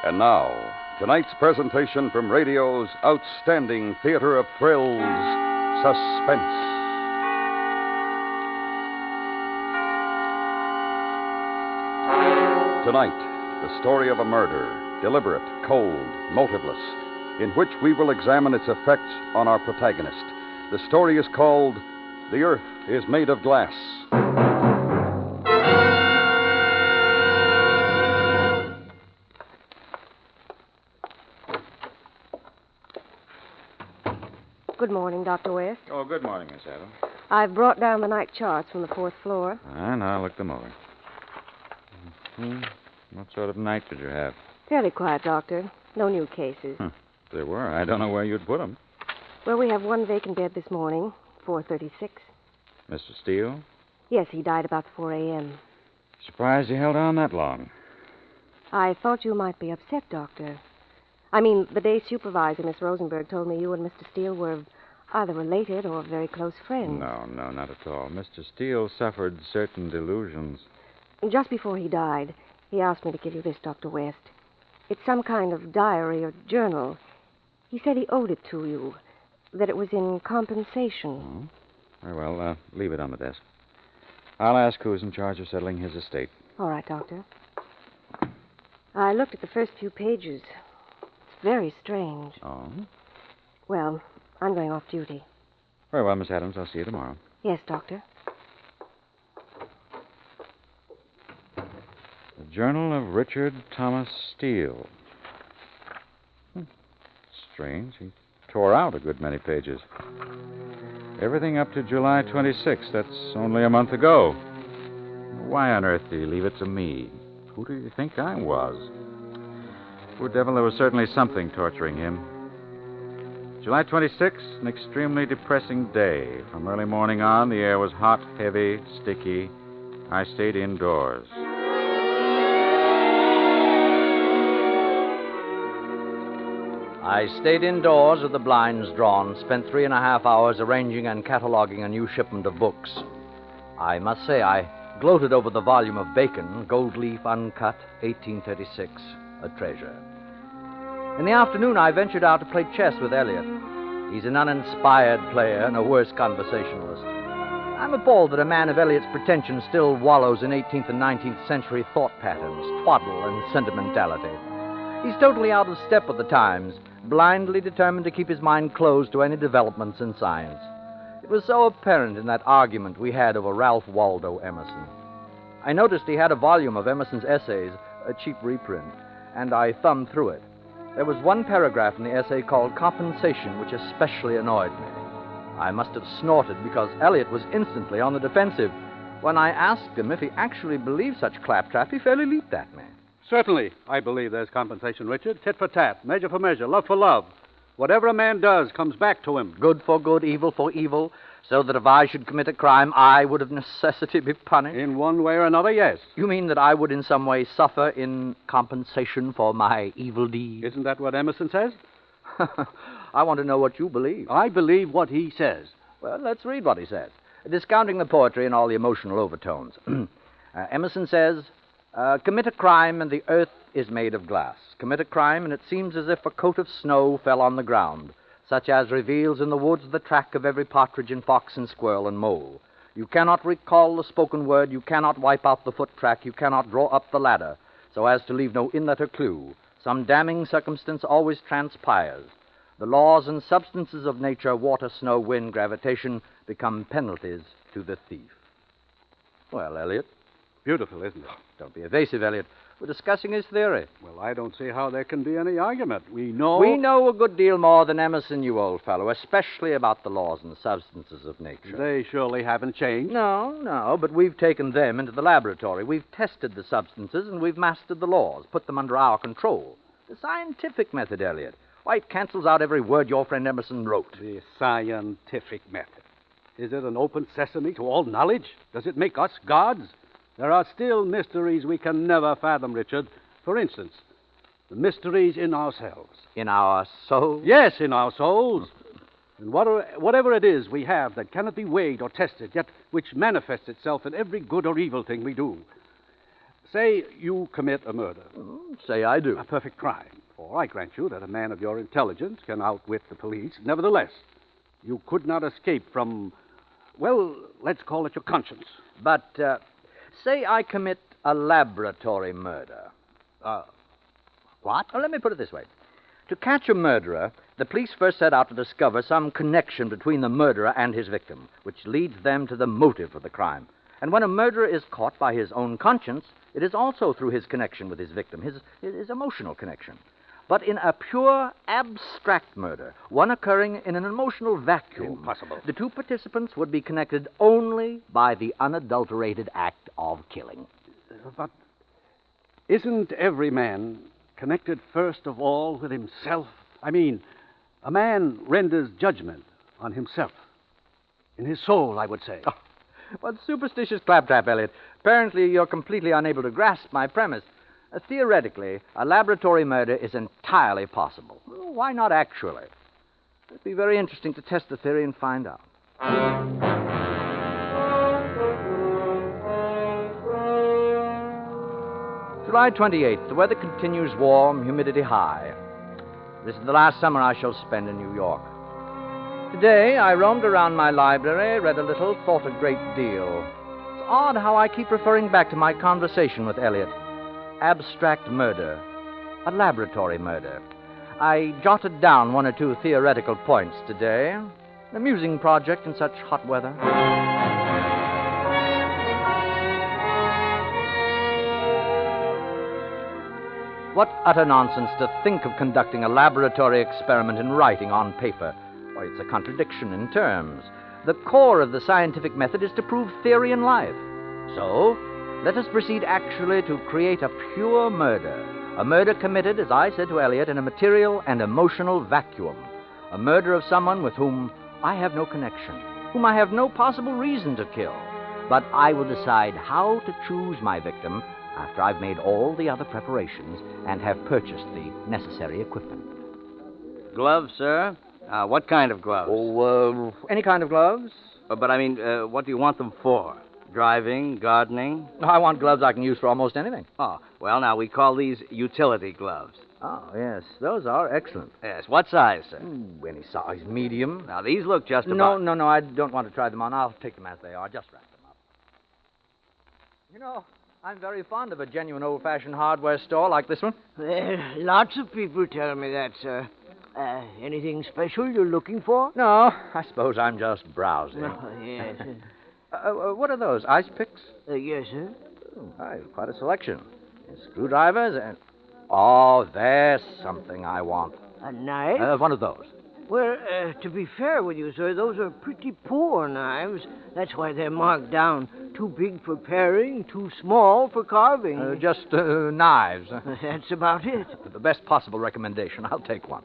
And now, tonight's presentation from radio's outstanding theater of thrills, Suspense. Tonight, the story of a murder, deliberate, cold, motiveless, in which we will examine its effects on our protagonist. The story is called The Earth is Made of Glass. Good morning, Dr. West. Oh, good morning, Miss Adams. I've brought down the night charts from the fourth floor. And I'll look them over. What sort of night did you have? Fairly quiet, Doctor. No new cases. If there were, I don't know where you'd put them. Well, we have one vacant bed this morning, 436. Mr. Steele? Yes, he died about 4 a.m. Surprised he held on that long. I thought you might be upset, Doctor. I mean, the day supervisor, Miss Rosenberg, told me you and Mr. Steele were either related or very close friends. No, not at all. Mr. Steele suffered certain delusions. Just before he died, he asked me to give you this, Dr. West. It's some kind of diary or journal. He said he owed it to you, that it was in compensation. Very well, leave it on the desk. I'll ask who's in charge of settling his estate. All right, Doctor. I looked at the first few pages. It's very strange. Oh? Well, I'm going off duty. Very well, Miss Adams. I'll see you tomorrow. Yes, Doctor. The Journal of Richard Thomas Steele. Strange. He tore out a good many pages. Everything up to July 26th. That's only a month ago. Why on earth did he leave it to me? Who do you think I was? Poor devil, there was certainly something torturing him. July 26th, an extremely depressing day. From early morning on, the air was hot, heavy, sticky. I stayed indoors. I stayed indoors with the blinds drawn, spent 3.5 hours arranging and cataloging a new shipment of books. I must say I gloated over the volume of Bacon, Gold Leaf Uncut, 1836, a treasure. In the afternoon, I ventured out to play chess with Elliot. He's an uninspired player and a worse conversationalist. I'm appalled that a man of Elliot's pretensions still wallows in 18th and 19th century thought patterns, twaddle, and sentimentality. He's totally out of step with the times, blindly determined to keep his mind closed to any developments in science. It was so apparent in that argument we had over Ralph Waldo Emerson. I noticed he had a volume of Emerson's essays, a cheap reprint, and I thumbed through it. There was one paragraph in the essay called Compensation, which especially annoyed me. I must have snorted because Eliot was instantly on the defensive. When I asked him if he actually believed such claptrap, he fairly leaped at me. Certainly, I believe there's compensation, Richard. Tit for tat, measure for measure, love for love. Whatever a man does comes back to him. Good for good, evil for evil, so that if I should commit a crime, I would of necessity be punished. In one way or another, yes. You mean that I would in some way suffer in compensation for my evil deed? Isn't that what Emerson says? I want to know what you believe. I believe what he says. Well, let's read what he says, discounting the poetry and all the emotional overtones. Emerson says, commit a crime and the earth is made of glass. Commit a crime and it seems as if a coat of snow fell on the ground, such as reveals in the woods the track of every partridge and fox and squirrel and mole. You cannot recall the spoken word, you cannot wipe out the foot track, you cannot draw up the ladder, so as to leave no inlet or clue. Some damning circumstance always transpires. The laws and substances of nature, water, snow, wind, gravitation, become penalties to the thief. Well, Eliot. Beautiful, isn't it? Don't be evasive, Eliot. We're discussing his theory. Well, I don't see how there can be any argument. We know a good deal more than Emerson, you old fellow, especially about the laws and substances of nature. They surely haven't changed. No, but we've taken them into the laboratory. We've tested the substances and we've mastered the laws, put them under our control. The scientific method, Eliot. Why, it cancels out every word your friend Emerson wrote. The scientific method. Is it an open sesame to all knowledge? Does it make us gods? There are still mysteries we can never fathom, Richard. For instance, the mysteries in ourselves. In our souls? Yes, in our souls. And whatever it is we have that cannot be weighed or tested, yet which manifests itself in every good or evil thing we do. Say you commit a murder. Say I do. A perfect crime. For I grant you that a man of your intelligence can outwit the police. Nevertheless, you could not escape from, well, let's call it your conscience. But say I commit a laboratory murder. What? Let me put it this way. To catch a murderer, the police first set out to discover some connection between the murderer and his victim, which leads them to the motive for the crime. And when a murderer is caught by his own conscience, it is also through his connection with his victim, his emotional connection. But in a pure, abstract murder, one occurring in an emotional vacuum, Impossible. the two participants would be connected only by the unadulterated act of killing. But isn't every man connected first of all with himself? I mean, a man renders judgment on himself. In his soul, I would say. Oh, what superstitious claptrap, Elliot. Apparently you're completely unable to grasp my premise. Theoretically, a laboratory murder is entirely possible. Well, why not actually? It'd be very interesting to test the theory and find out. July 28th. The weather continues warm, humidity high. This is the last summer I shall spend in New York. Today, I roamed around my library, read a little, thought a great deal. It's odd how I keep referring back to my conversation with Elliot. Abstract murder. A laboratory murder. I jotted down one or two theoretical points today. An amusing project in such hot weather. What utter nonsense to think of conducting a laboratory experiment in writing on paper. Why, it's a contradiction in terms. The core of the scientific method is to prove theory in life. So, let us proceed actually to create a pure murder. A murder committed, as I said to Elliot, in a material and emotional vacuum. A murder of someone with whom I have no connection, whom I have no possible reason to kill. But I will decide how to choose my victim after I've made all the other preparations and have purchased the necessary equipment. Gloves, sir? What kind of gloves? Oh, any kind of gloves? But I mean, what do you want them for? Driving, gardening? I want gloves I can use for almost anything. Oh, well, now, we call these utility gloves. Oh, yes, those are excellent. Yes, what size, sir? Any size, medium. Now, these look just about... No, I don't want to try them on. I'll take them as they are. Just wrap them up. You know, I'm very fond of a genuine old-fashioned hardware store like this one. Well, lots of people tell me that, sir. Anything special you're looking for? No, I suppose I'm just browsing. Oh, yes. What are those, ice picks? Yes, sir. Quite a selection. Screwdrivers and... Oh, there's something I want. A knife? One of those. Well, to be fair with you, sir, those are pretty poor knives. That's why they're marked down. Too big for paring, too small for carving. Just knives. That's about it. The best possible recommendation. I'll take one.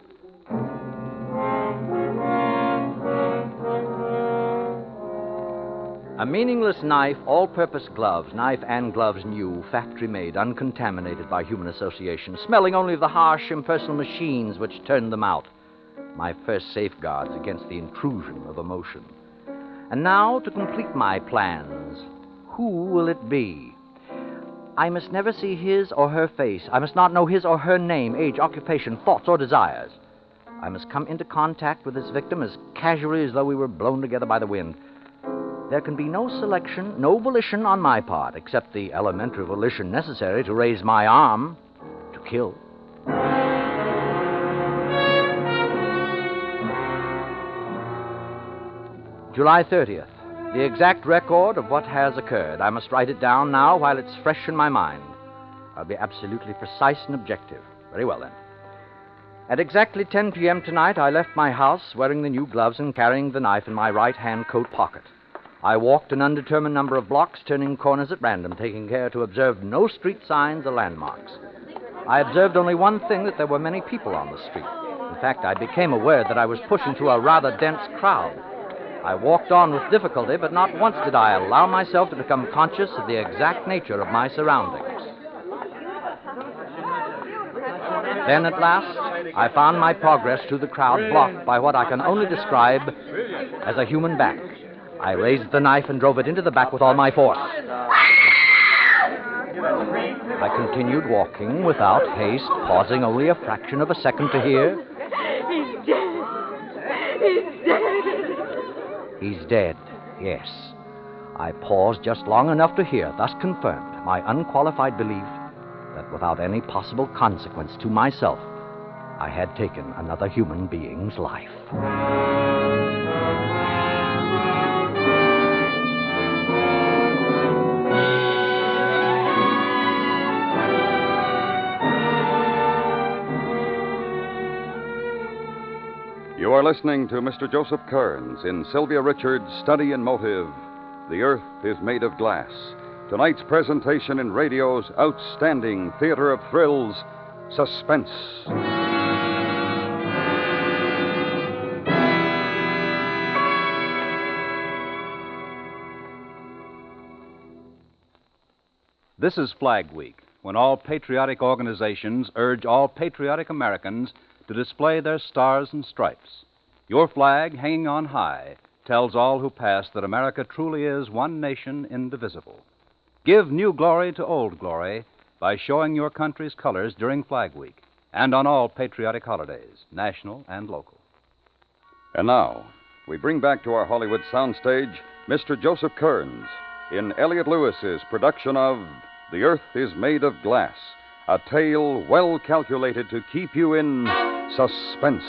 A meaningless knife, all-purpose gloves, knife and gloves new, factory-made, uncontaminated by human association, smelling only of the harsh, impersonal machines which turned them out. My first safeguards against the intrusion of emotion. And now, to complete my plans, who will it be? I must never see his or her face. I must not know his or her name, age, occupation, thoughts, or desires. I must come into contact with this victim as casually as though we were blown together by the wind. There can be no selection, no volition on my part, except the elementary volition necessary to raise my arm to kill. July 30th. The exact record of what has occurred. I must write it down now while it's fresh in my mind. I'll be absolutely precise and objective. Very well, then. At exactly 10 p.m. tonight, I left my house wearing the new gloves and carrying the knife in my right-hand coat pocket. I walked an undetermined number of blocks, turning corners at random, taking care to observe no street signs or landmarks. I observed only one thing, that there were many people on the street. In fact, I became aware that I was pushing through a rather dense crowd. I walked on with difficulty, but not once did I allow myself to become conscious of the exact nature of my surroundings. Then, at last, I found my progress through the crowd blocked by what I can only describe as a human back. I raised the knife and drove it into the back with all my force. I continued walking without haste, pausing only a fraction of a second to hear. He's dead. He's dead. He's dead, yes. I paused just long enough to hear, thus confirmed my unqualified belief that without any possible consequence to myself, I had taken another human being's life. You are listening to Mr. Joseph Kearns in Sylvia Richards' Study in Motive, The Earth is Made of Glass. Tonight's presentation in radio's outstanding theater of thrills, Suspense. This is Flag Week, when all patriotic organizations urge all patriotic Americans to display their stars and stripes. Your flag, hanging on high, tells all who pass that America truly is one nation indivisible. Give new glory to old glory by showing your country's colors during Flag Week and on all patriotic holidays, national and local. And now, we bring back to our Hollywood soundstage Mr. Joseph Kearns in Elliot Lewis's production of The Earth is Made of Glass, a tale well calculated to keep you in suspense.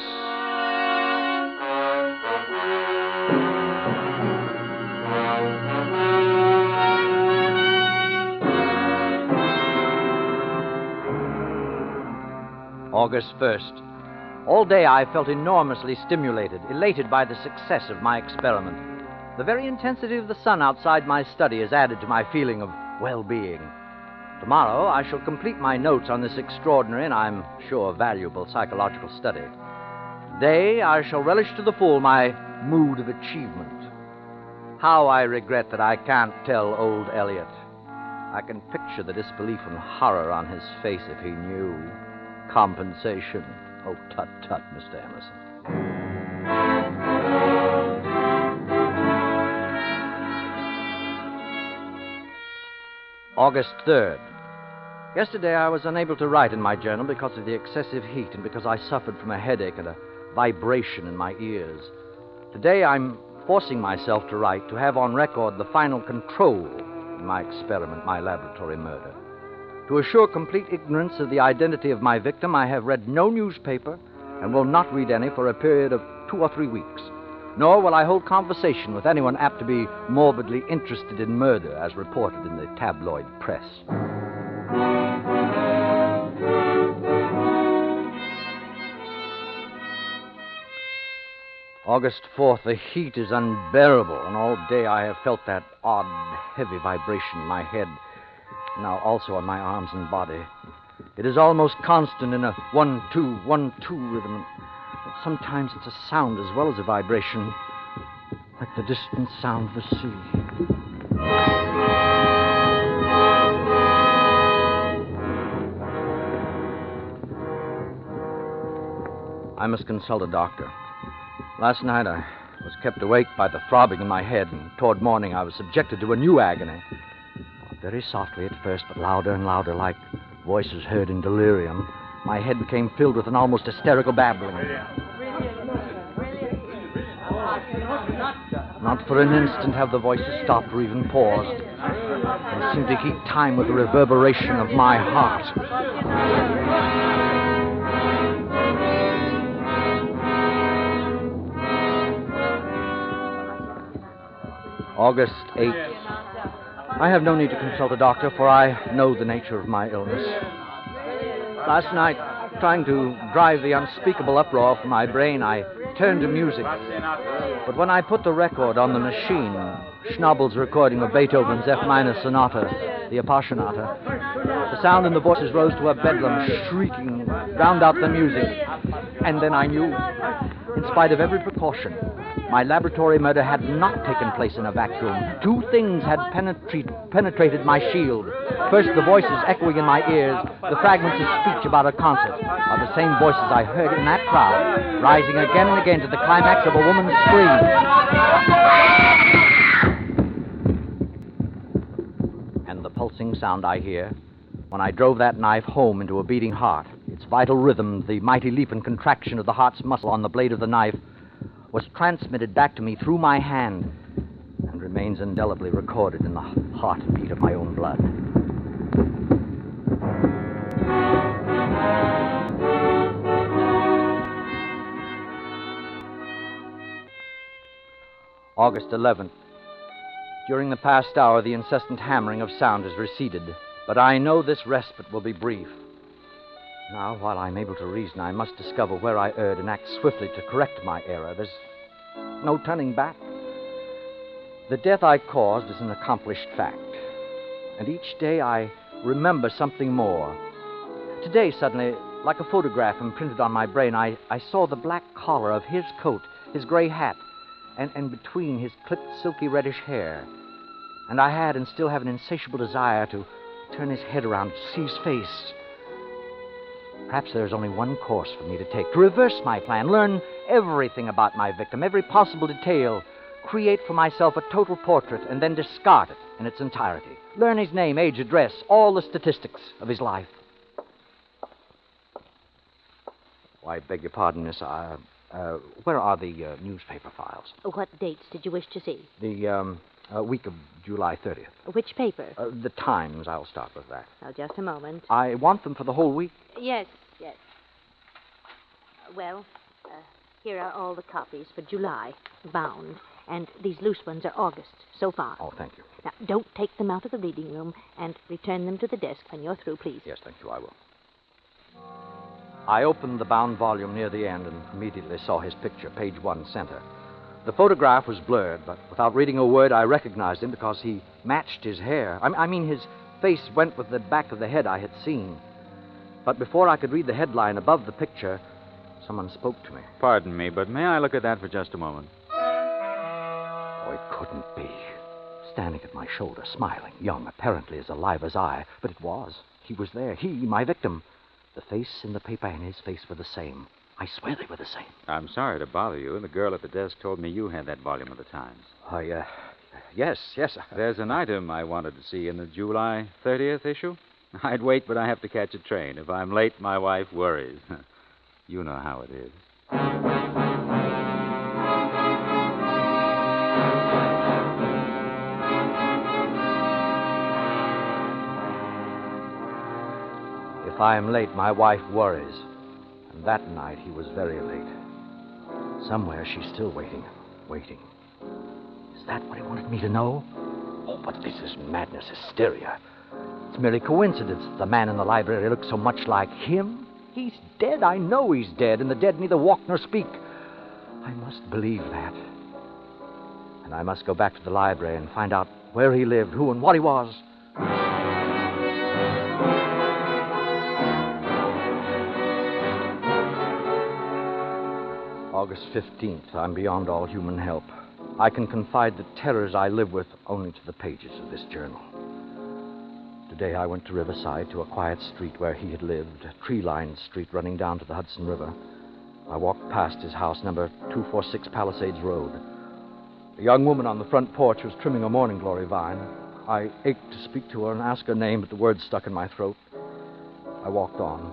August 1st. All day I felt enormously stimulated, elated by the success of my experiment. The very intensity of the sun outside my study has added to my feeling of well-being. Tomorrow I shall complete my notes on this extraordinary and I'm sure valuable psychological study. Today I shall relish to the full my mood of achievement. How I regret that I can't tell old Elliot. I can picture the disbelief and horror on his face if he knew. Compensation. Oh, tut-tut, Mr. Emerson. August 3rd. Yesterday I was unable to write in my journal because of the excessive heat and because I suffered from a headache and a vibration in my ears. Today I'm forcing myself to write to have on record the final control in my experiment, my laboratory murder. To assure complete ignorance of the identity of my victim, I have read no newspaper and will not read any for a period of 2 or 3 weeks. Nor will I hold conversation with anyone apt to be morbidly interested in murder, as reported in the tabloid press. August 4th, the heat is unbearable, and all day I have felt that odd, heavy vibration in my head, now also on my arms and body. It is almost constant in a 1-2, 1-2 rhythm. But sometimes it's a sound as well as a vibration, like the distant sound of the sea. I must consult a doctor. Last night I was kept awake by the throbbing in my head, and toward morning I was subjected to a new agony. Very softly at first, but louder and louder, like voices heard in delirium. My head became filled with an almost hysterical babbling. Not for an instant have the voices stopped or even paused. They seemed to keep time with the reverberation of my heart. August 8th. I have no need to consult a doctor, for I know the nature of my illness. Last night, trying to drive the unspeakable uproar from my brain, I turned to music. But when I put the record on the machine, Schnabel's recording of Beethoven's F minor sonata, the Appassionata, the sound in the voices rose to a bedlam, shrieking, drowned out the music. And then I knew, in spite of every precaution, my laboratory murder had not taken place in a vacuum. Two things had penetrated my shield. First, the voices echoing in my ears, the fragments of speech about a concert, are the same voices I heard in that crowd, rising again and again to the climax of a woman's scream. And the pulsing pulsing sound I hear, when I drove that knife home into a beating heart, its vital rhythm, the mighty leap and contraction of the heart's muscle on the blade of the knife, was transmitted back to me through my hand and remains indelibly recorded in the heartbeat of my own blood. August 11th. During the past hour, the incessant hammering of sound has receded, but I know this respite will be brief. Now, while I'm able to reason, I must discover where I erred and act swiftly to correct my error. There's no turning back. The death I caused is an accomplished fact, and each day I remember something more. Today, suddenly, like a photograph imprinted on my brain, I saw the black collar of his coat, his gray hat, and between his clipped, silky, reddish hair. And I had and still have an insatiable desire to turn his head around to see his face. Perhaps there's only one course for me to take: to reverse my plan, learn everything about my victim, every possible detail, create for myself a total portrait, and then discard it in its entirety. Learn his name, age, address, all the statistics of his life. Oh, I beg your pardon, miss. Where are the newspaper files? What dates did you wish to see? The week of July 30th. Which paper? The Times. I'll start with that. Now, just a moment. I want them for the whole week. Yes. Well, here are all the copies for July, bound. And these loose ones are August, so far. Oh, thank you. Now, don't take them out of the reading room and return them to the desk when you're through, please. Yes, thank you, I will. I opened the bound volume near the end and immediately saw his picture, page 1, center. The photograph was blurred, but without reading a word, I recognized him because he matched his hair. I mean, his face went with the back of the head I had seen. But before I could read the headline above the picture, someone spoke to me. Pardon me, but may I look at that for just a moment? Oh, it couldn't be. Standing at my shoulder, smiling, young, apparently as alive as I. But it was. He was there. He, my victim. The face in the paper and his face were the same. I swear they were the same. I'm sorry to bother you. The girl at the desk told me you had that volume of the Times. Yes. There's an item I wanted to see in the July 30th issue. I'd wait, but I have to catch a train. If I'm late, my wife worries. You know how it is. If I am late, my wife worries. And that night, he was very late. Somewhere, she's still waiting. Is that what he wanted me to know? Oh, but this is madness, hysteria. It's merely coincidence that the man in the library looks so much like him. He's dead. I know he's dead, and the dead neither walk nor speak. I must believe that. And I must go back to the library and find out where he lived, who and what he was. August 15th. I'm beyond all human help. I can confide the terrors I live with only to the pages of this journal. Today I went to Riverside, to a quiet street where he had lived, a tree-lined street running down to the Hudson River. I walked past his house, number 246 Palisades Road. A young woman on the front porch was trimming a morning glory vine. I ached to speak to her and ask her name, but the words stuck in my throat. I walked on.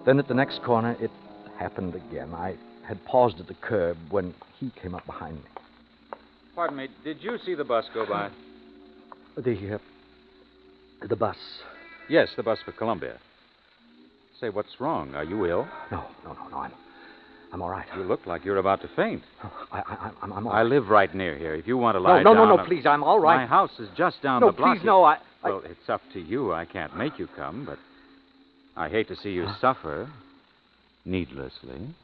Then at the next corner, it happened again. I had paused at the curb when he came up behind me. Pardon me, did you see the bus go by? The bus. Yes, the bus for Columbia. Say, what's wrong? Are you ill? No, I'm all right. You look like you're about to faint. I'm all right. I live right near here. If you want to lie down... No, please, I'm all right. My house is just down the block. No, please, no, Well, it's up to you. I can't make you come, but I hate to see you suffer needlessly.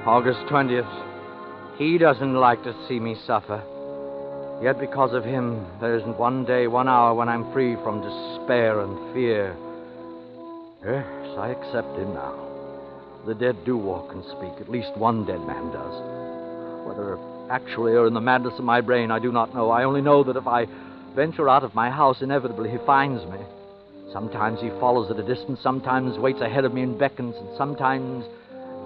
August 20th. He doesn't like to see me suffer. Yet because of him, there isn't one day, 1 hour when I'm free from despair and fear. Yes, I accept him now. The dead do walk and speak. At least one dead man does. Whether actually or in the madness of my brain, I do not know. I only know that if I venture out of my house, inevitably he finds me. Sometimes he follows at a distance, sometimes waits ahead of me and beckons, and sometimes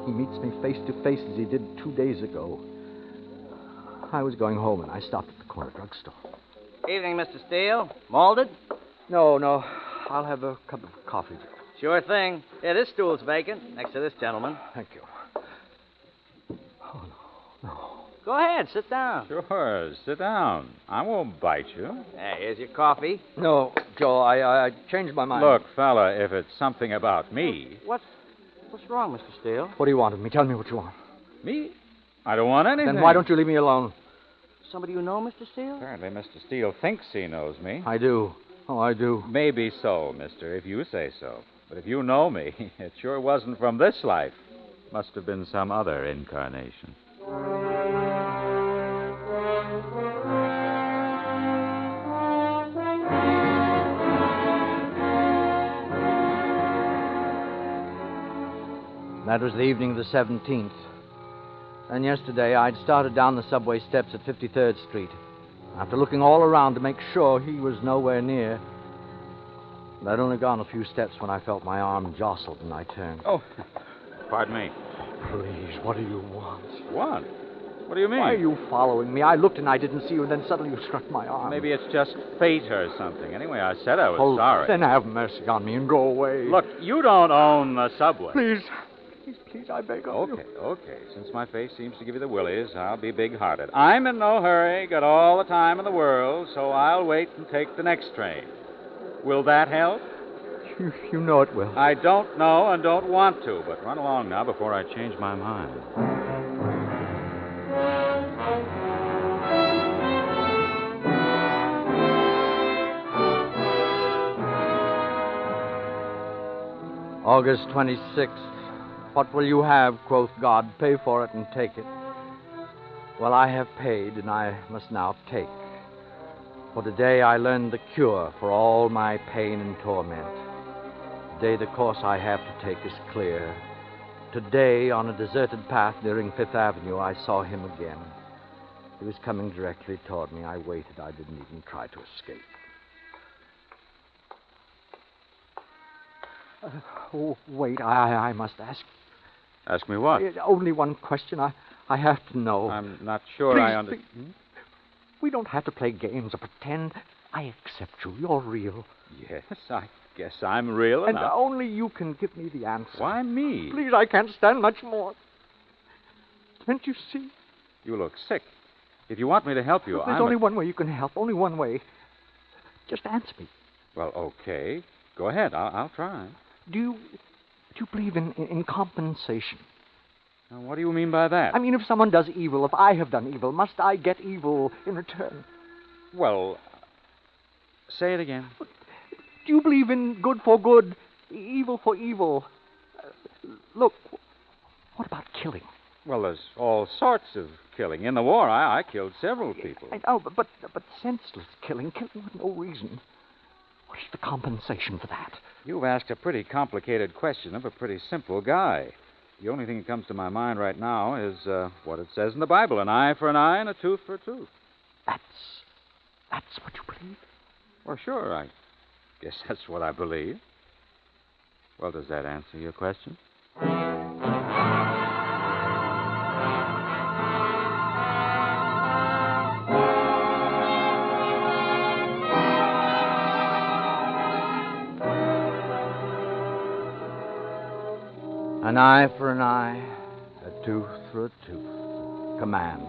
He meets me face to face as he did 2 days ago. I was going home, and I stopped at the corner drugstore. Evening, Mr. Steele. Malted? No. I'll have a cup of coffee. Sure thing. Yeah, this stool's vacant, next to this gentleman. Thank you. Oh, no. Go ahead, sit down. Sure, sit down. I won't bite you. Hey, here's your coffee. No, Joe, I changed my mind. Look, fella, if it's something about me... What's wrong, Mr. Steele? What do you want of me? Tell me what you want. Me? I don't want anything. Then why don't you leave me alone? Somebody you know, Mr. Steele? Apparently Mr. Steele thinks he knows me. I do. Oh, I do. Maybe so, mister, if you say so. But if you know me, it sure wasn't from this life. Must have been some other incarnation. That was the evening of the 17th. And yesterday I'd started down the subway steps at 53rd Street. After looking all around to make sure he was nowhere near. But I'd only gone a few steps when I felt my arm jostled and I turned. Oh, pardon me. Please, what do you want? What? What do you mean? Why are you following me? I looked and I didn't see you, and then suddenly you struck my arm. Maybe it's just fate or something. Anyway, I said I was Oh, sorry. Then have mercy on me and go away. Look, you don't own the subway. Please, I beg of you. Okay. Since my face seems to give you the willies, I'll be big-hearted. I'm in no hurry, got all the time in the world, so I'll wait and take the next train. Will that help? You know it will. I don't know and don't want to, but run along now before I change my mind. August 26th. What will you have, quoth God? Pay for it and take it. Well, I have paid, and I must now take. For today I learned the cure for all my pain and torment. Today the course I have to take is clear. Today, on a deserted path nearing Fifth Avenue, I saw him again. He was coming directly toward me. I waited. I didn't even try to escape. Wait, I must ask. Ask me what? Only one question. I have to know. I'm not sure Please, I understand. We don't have to play games or pretend. I accept you. You're real. Yes, I guess I'm real And enough. only you can give me the answer. Why me? Please, I can't stand much more. Can't you see? You look sick. If you want me to help you, There's only one way you can help. Only one way. Just answer me. Well, okay. Go ahead. I'll try. Do you believe in compensation? Now, what do you mean by that? I mean, if someone does evil, if I have done evil, must I get evil in return? Well, say it again. Do you believe in good for good, evil for evil? Look, what about killing? Well, there's all sorts of killing. In the war, I killed several people. I know, but senseless killing with no reason. What is the compensation for that? You've asked a pretty complicated question of a pretty simple guy. The only thing that comes to my mind right now is what it says in the Bible, an eye for an eye and a tooth for a tooth. That's what you believe? Well, sure, I guess that's what I believe. Well, does that answer your question? An eye for an eye, a tooth for a tooth. Command.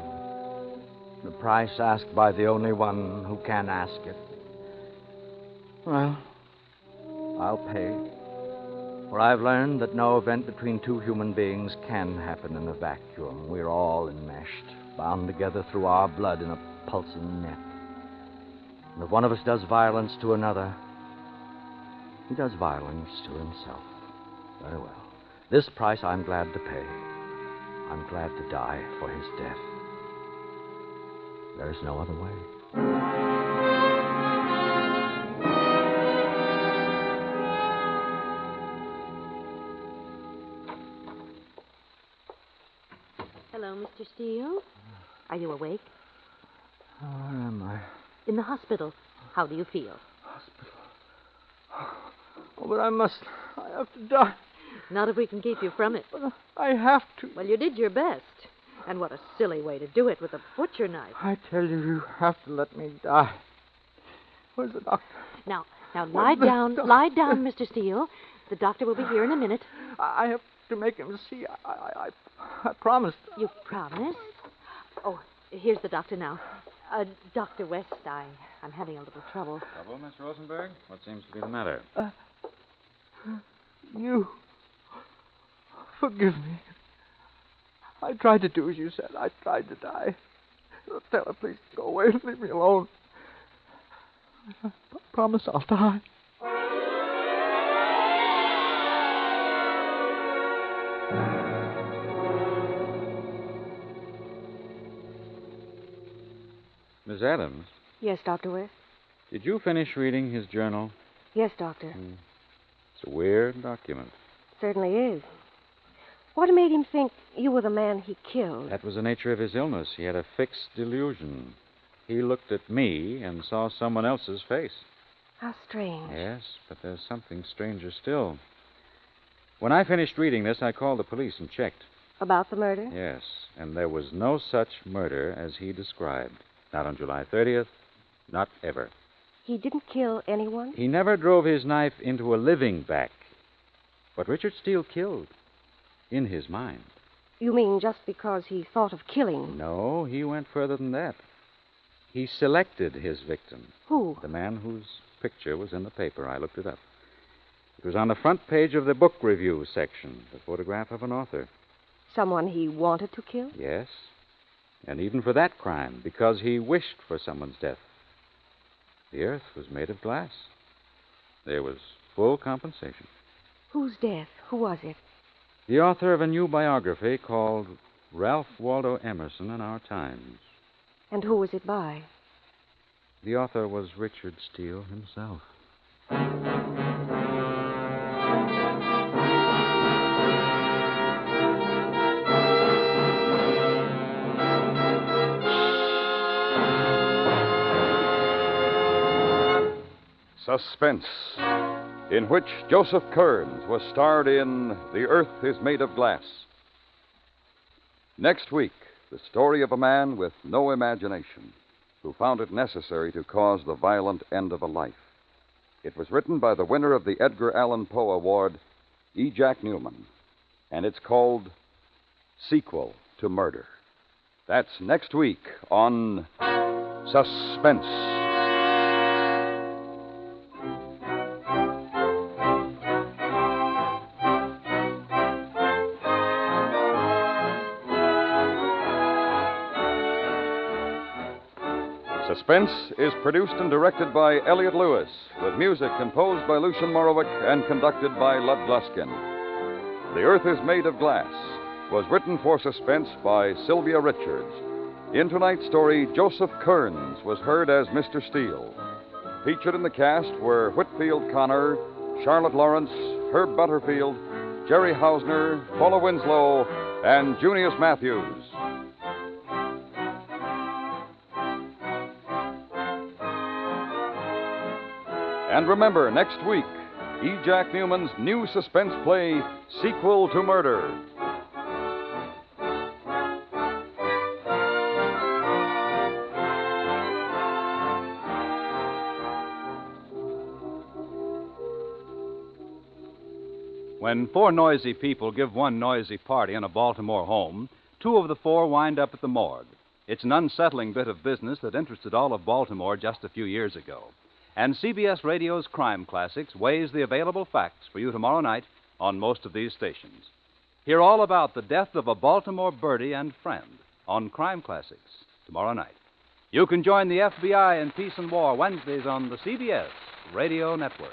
The price asked by the only one who can ask it. Well, I'll pay. For I've learned that no event between two human beings can happen in a vacuum. We're all enmeshed, bound together through our blood in a pulsing net. And if one of us does violence to another, he does violence to himself. Very well. This price I'm glad to pay. I'm glad to die for his death. There is no other way. Hello, Mr. Steele. Are you awake? Where am I? In the hospital. How do you feel? Hospital. Oh, but I have to die. Not if we can keep you from it. I have to. Well, you did your best. And what a silly way to do it with a butcher knife. I tell you, you have to let me die. Where's the doctor? Now, lie down, Mr. Steele. The doctor will be here in a minute. I have to make him see. I promised. You promised? Oh, here's the doctor now. Dr. West, I'm having a little trouble. Trouble, Miss Rosenberg? What seems to be the matter? You. Forgive me. I tried to do as you said. I tried to die. Tell her, please, go away and leave me alone. I promise I'll die. Miss Adams, Yes, Dr. West? did you finish reading his journal? Yes, Doctor. It's a weird document. Certainly is. What made him think you were the man he killed? That was the nature of his illness. He had a fixed delusion. He looked at me and saw someone else's face. How strange. Yes, but there's something stranger still. When I finished reading this, I called the police and checked. About the murder? Yes, and there was no such murder as he described. Not on July 30th, not ever. He didn't kill anyone? He never drove his knife into a living back. But Richard Steele killed. In his mind. You mean just because he thought of killing? No, he went further than that. He selected his victim. Who? The man whose picture was in the paper. I looked it up. It was on the front page of the book review section, the photograph of an author. Someone he wanted to kill? Yes. And even for that crime, because he wished for someone's death. The earth was made of glass. There was full compensation. Whose death? Who was it? The author of a new biography called Ralph Waldo Emerson in Our Times. And who was it by? The author was Richard Steele himself. Suspense, in which Joseph Kearns was starred in The Earth is Made of Glass. Next week, the story of a man with no imagination who found it necessary to cause the violent end of a life. It was written by the winner of the Edgar Allan Poe Award, E. Jack Newman, and it's called Sequel to Murder. That's next week on Suspense. Suspense is produced and directed by Elliott Lewis, with music composed by Lucien Morowick and conducted by Lud Gluskin. The Earth is Made of Glass was written for Suspense by Sylvia Richards. In tonight's story, Joseph Kearns was heard as Mr. Steele. Featured in the cast were Whitfield Connor, Charlotte Lawrence, Herb Butterfield, Jerry Hausner, Paula Winslow, and Junius Matthews. And remember, next week, E. Jack Newman's new suspense play, Sequel to Murder. When four noisy people give one noisy party in a Baltimore home, two of the four wind up at the morgue. It's an unsettling bit of business that interested all of Baltimore just a few years ago. And CBS Radio's Crime Classics weighs the available facts for you tomorrow night on most of these stations. Hear all about the death of a Baltimore birdie and friend on Crime Classics tomorrow night. You can join the FBI in Peace and War Wednesdays on the CBS Radio Network.